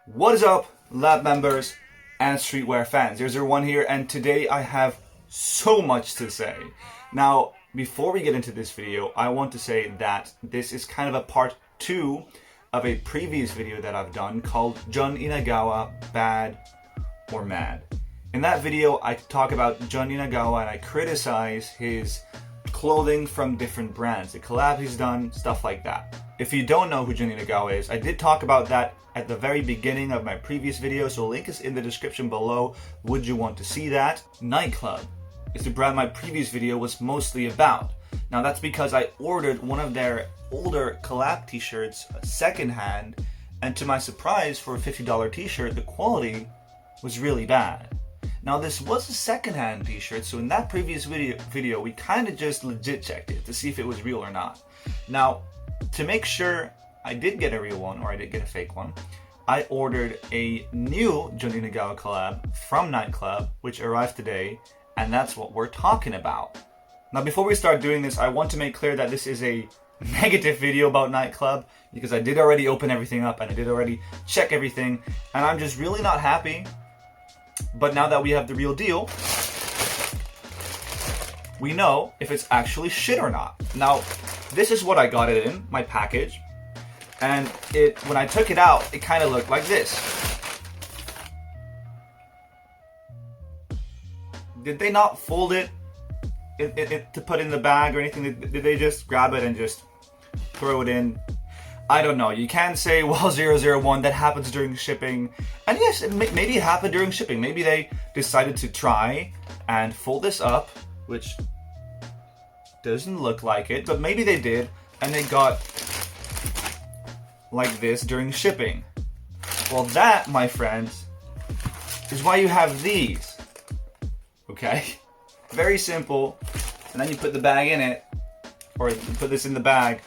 What is up, lab members and streetwear fans? Here's your one here, and today I have so much to say. Now, before we get into this video, I want to say that this is kind of a part 2 of a previous video that I've done called Jun Inagawa, Bad or Mad. In that video, I talk about Jun Inagawa and I criticize his clothing from different brands, the collab he's done, stuff like that. If you don't know who Jun Inagawa is, I did talk about that at the very beginning of my previous video, so link is in the description below, would you want to see that. Nightclub is the brand my previous video was mostly about. Now that's because I ordered one of their older collab t-shirts secondhand, and to my surprise, for a $50 t-shirt, the quality was really bad. Now this was a secondhand t-shirt, so in that previous video we kind of just legit checked it to see if it was real or not. Now, to make sure I did get a real one or I did get a fake one, I ordered a new Jun Inagawa collab from Nightclub, which arrived today, and that's what we're talking about. Now before we start doing this, I want to make clear that this is a negative video about Nightclub, because I did already open everything up and I did already check everything, and I'm just really not happy. But now that we have the real deal, we know if it's actually shit or not. Now, this is what I got it in, my package. And when I took it out, it kind of looked like this. Did they not fold it to put in the bag or anything? Did they just grab it and just throw it in? I don't know. You can say, well, 001, that happens during shipping. And yes, maybe it happened during shipping. Maybe they decided to try and fold this up, which doesn't look like it, but maybe they did, and they got like this during shipping. Well, that, my friends, is why you have these. Okay? Very simple. And then you put the bag in it, or you put this in the bag.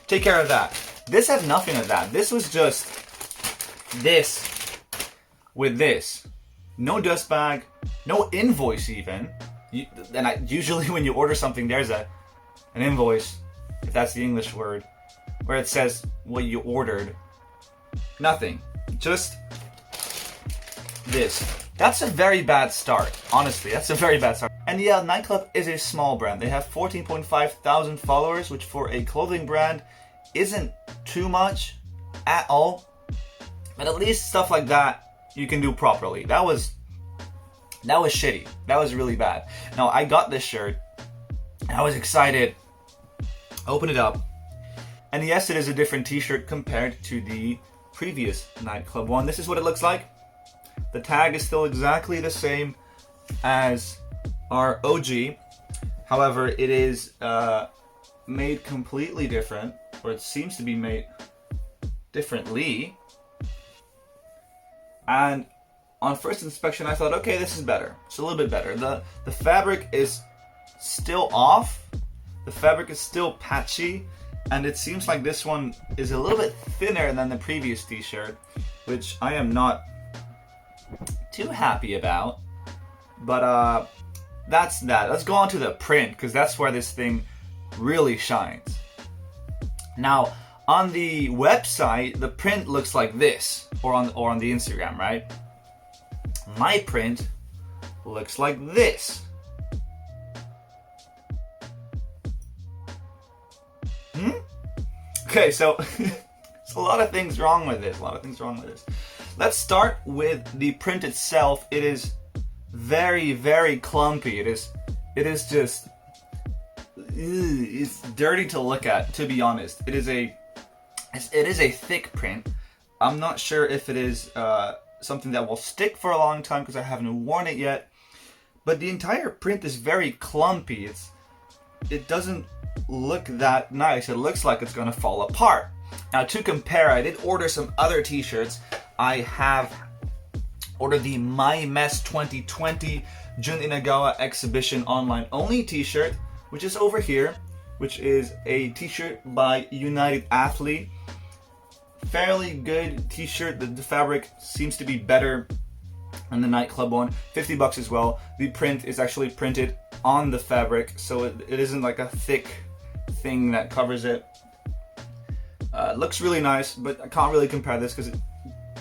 Take care of that. This had nothing of that. This was just this with this. No dust bag, no invoice even. Usually when you order something, there's an invoice, if that's the English word, where it says what you ordered. Nothing. Just this. That's a very bad start. Honestly, that's a very bad start. And yeah, Nightclub is a small brand. They have 14.5 thousand followers, which for a clothing brand isn't too much at all. But at least stuff like that you can do properly. That was shitty. That was really bad. Now I got this shirt and I was excited. I opened it up, and yes, it is a different t-shirt compared to the previous Nightclub one. This is what it looks like. The tag is still exactly the same as our OG. However, it is made completely different, or it seems to be made differently. And on first inspection, I thought, okay, this is better. It's a little bit better. The fabric is still off. The fabric is still patchy, and it seems like this one is a little bit thinner than the previous t-shirt, which I am not too happy about. But that's that. Let's go on to the print, because that's where this thing really shines. Now, on the website, the print looks like this, or on the Instagram, right? My print looks like this. Okay, so there's a lot of things wrong with this. Let's start with the print itself. It is very, very clumpy. It is just, it's dirty to look at, to be honest. It is a thick print. I'm not sure if it is something that will stick for a long time, because I haven't worn it yet. But the entire print is very clumpy. It doesn't look that nice. It looks like it's gonna fall apart. Now, to compare, I did order some other t-shirts. I have ordered the My Mess 2020 Jun Inagawa Exhibition Online Only t-shirt, which is over here, which is a t-shirt by United Athlete. Fairly good t-shirt. The fabric seems to be better than the Nightclub one. $50 as well. The print is actually printed on the fabric, so it isn't like a thick thing that covers it. It looks really nice, but I can't really compare this because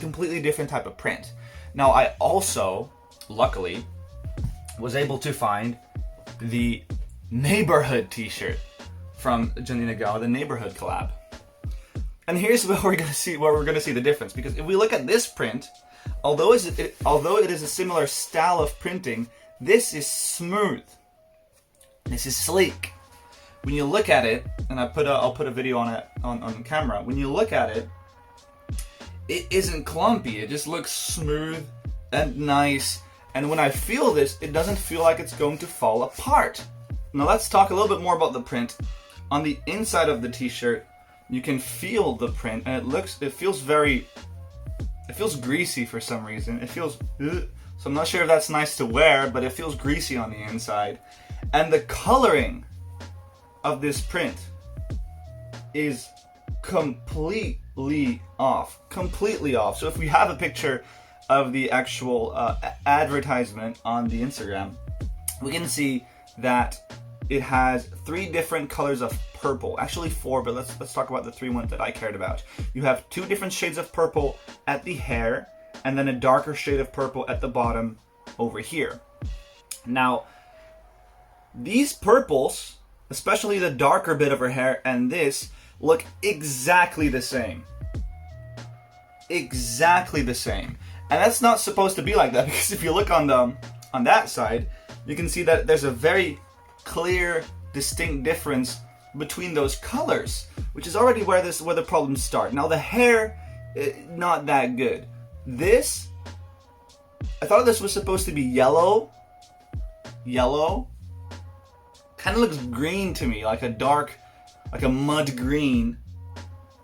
completely different type of print. Now I also, luckily, was able to find the neighborhood t-shirt from Inagawa, the neighborhood collab. And here's where we're gonna see the difference, because if we look at this print, although it is a similar style of printing, this is smooth. This is sleek. When you look at it, and I'll put a video on it on camera. When you look at it, it isn't clumpy. It just looks smooth and nice. And when I feel this, it doesn't feel like it's going to fall apart. Now let's talk a little bit more about the print. On the inside of the t-shirt, you can feel the print, and it feels greasy for some reason. It feels, so I'm not sure if that's nice to wear, but it feels greasy on the inside. And the coloring of this print is completely off. So if we have a picture of the actual advertisement on the Instagram, we can see that it has 3 different colors of purple. Actually 4, but let's talk about the 3 ones that I cared about. You have 2 different shades of purple at the hair, and then a darker shade of purple at the bottom over here. Now, these purples, especially the darker bit of her hair and this, look exactly the same. Exactly the same. And that's not supposed to be like that, because if you look on that side, you can see that there's a very clear, distinct difference between those colors, which is already where the problems start. Now the hair, not that good. This, I thought this was supposed to be yellow. Kind of looks green to me, like a mud green,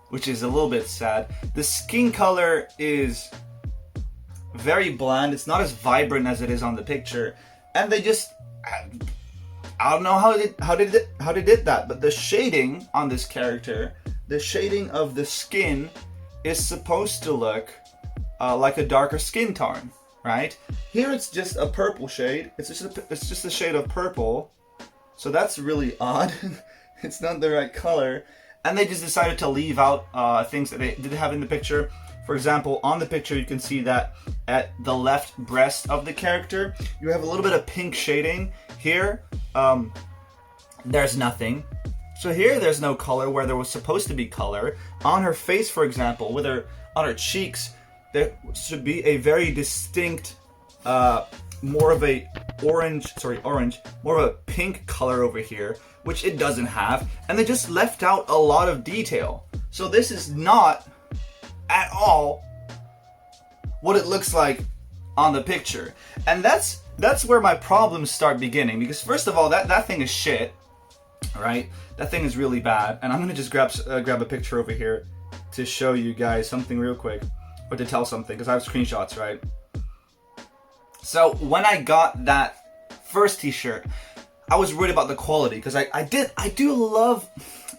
which is a little bit sad. The skin color is very bland. It's not as vibrant as it is on the picture, and they just, I don't know how they did that. But the shading on this character, the shading of the skin, is supposed to look like a darker skin tone, right? Here it's just a purple shade. It's just a shade of purple. So that's really odd. It's not the right color. And they just decided to leave out things that they did have in the picture. For example, on the picture you can see that at the left breast of the character, you have a little bit of pink shading. Here, there's nothing. So here there's no color where there was supposed to be color. On her face, for example, on her cheeks, there should be a very distinct, more of a more of a pink color over here, which it doesn't have, and they just left out a lot of detail. So this is not at all what it looks like on the picture. And that's where my problems start beginning, because first of all, that thing is shit, right? That thing is really bad, and I'm gonna just grab a picture over here to show you guys something real quick, or to tell something, because I have screenshots, right? So when I got that first t-shirt, I was worried about the quality, because I do love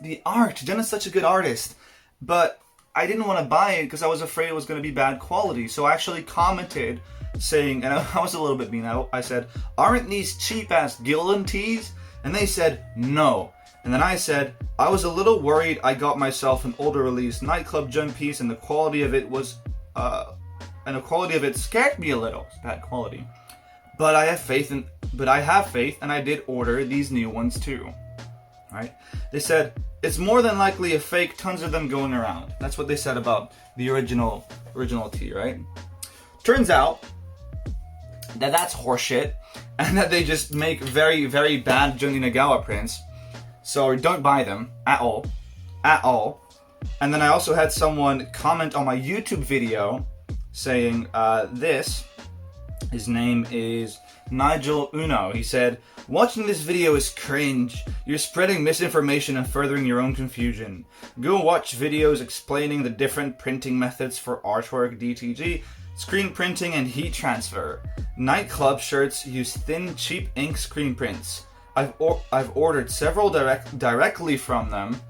the art. Jenna's such a good artist, but I didn't want to buy it because I was afraid it was going to be bad quality. So I actually commented saying, and I was a little bit mean, I said, aren't these cheap ass Gildan tees? And they said, no. And then I said, I was a little worried I got myself an older release nightclub jump piece, and the quality of it scared me a little. It's bad quality. But I have faith, and I did order these new ones too. Right? They said, it's more than likely a fake, tons of them going around. That's what they said about the original tee, right? Turns out that that's horseshit, and that they just make very, very bad Inagawa prints. So don't buy them at all. And then I also had someone comment on my YouTube video saying his name is Nigel Uno. He said, watching this video is cringe. You're spreading misinformation and furthering your own confusion. Go watch videos explaining the different printing methods for artwork, DTG, screen printing, and heat transfer. Nightclub shirts use thin, cheap ink screen prints. I've ordered several directly from them,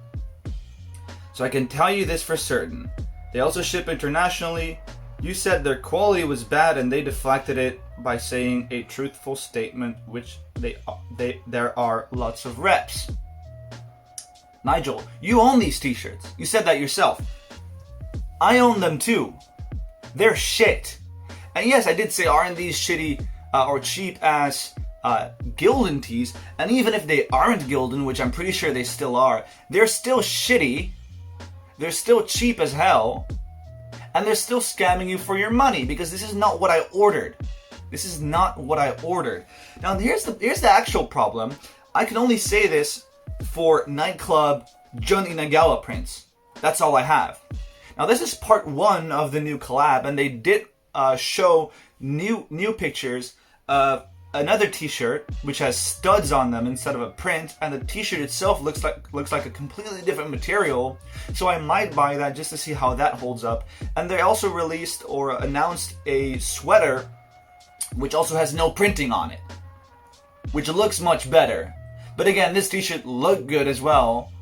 so I can tell you this for certain. They also ship internationally. You said their quality was bad, and they deflected it by saying a truthful statement, which there are lots of reps. Nigel, you own these t-shirts. You said that yourself. I own them too. they're shit. And yes, I did say aren't these shitty or cheap ass Gildan tees, and even if they aren't Gildan, which I'm pretty sure they still are, they're still shitty, they're still cheap as hell, and they're still scamming you for your money, because this is not what I ordered. This is not what I ordered. Now here's the actual problem. I can only say this for nightclub Jun Inagawa prints. That's all I have. Now this is part 1 of the new collab, and they did show new pictures of another t-shirt which has studs on them instead of a print, and the t-shirt itself looks like a completely different material, so I might buy that just to see how that holds up. And they also released or announced a sweater which also has no printing on it, which looks much better. But again, this t-shirt looked good as well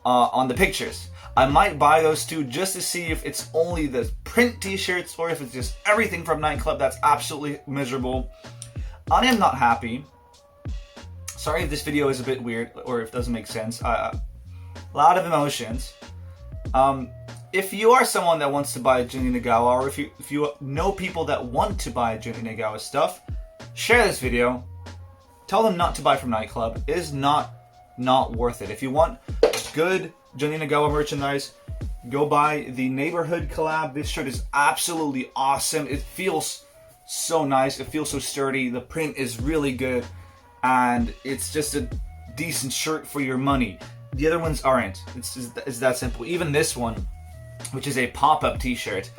on the pictures. I might buy those two just to see if it's only the print t-shirts or if it's just everything from Nightclub that's absolutely miserable. I am not happy. Sorry if this video is a bit weird or if it doesn't make sense. A lot of emotions. If you are someone that wants to buy Jun Inagawa, or if you know people that want to buy Jun Inagawa stuff, share this video. Tell them not to buy from Nightclub. It is not worth it. If you want good Jun Inagawa merchandise, go buy the Neighborhood collab. This shirt is absolutely awesome. It feels so nice. It feels so sturdy. The print is really good, and it's just a decent shirt for your money. The other ones aren't. It's that simple. Even this one, which is a pop-up t-shirt,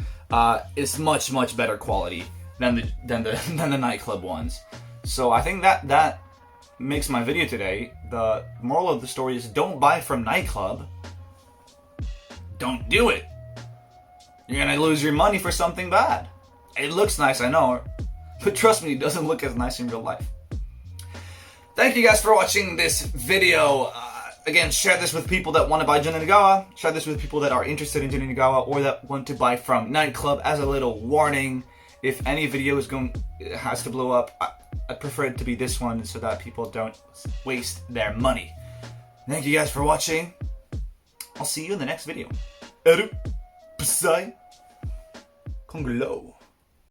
is much better quality than the Nightclub ones. So I think that makes my video today. The moral of the story is don't buy from Nightclub. Don't do it. You're gonna lose your money for something bad. It looks nice, I know, but trust me, it doesn't look as nice in real life. Thank you guys for watching this video. Again, share this with people that want to buy Jun Inagawa. Share this with people that are interested in Jun Inagawa or that want to buy from Nightclub as a little warning. If any video has to blow up, I prefer it to be this one so that people don't waste their money. Thank you guys for watching. I'll see you in the next video. Eru, Psy, Konglo.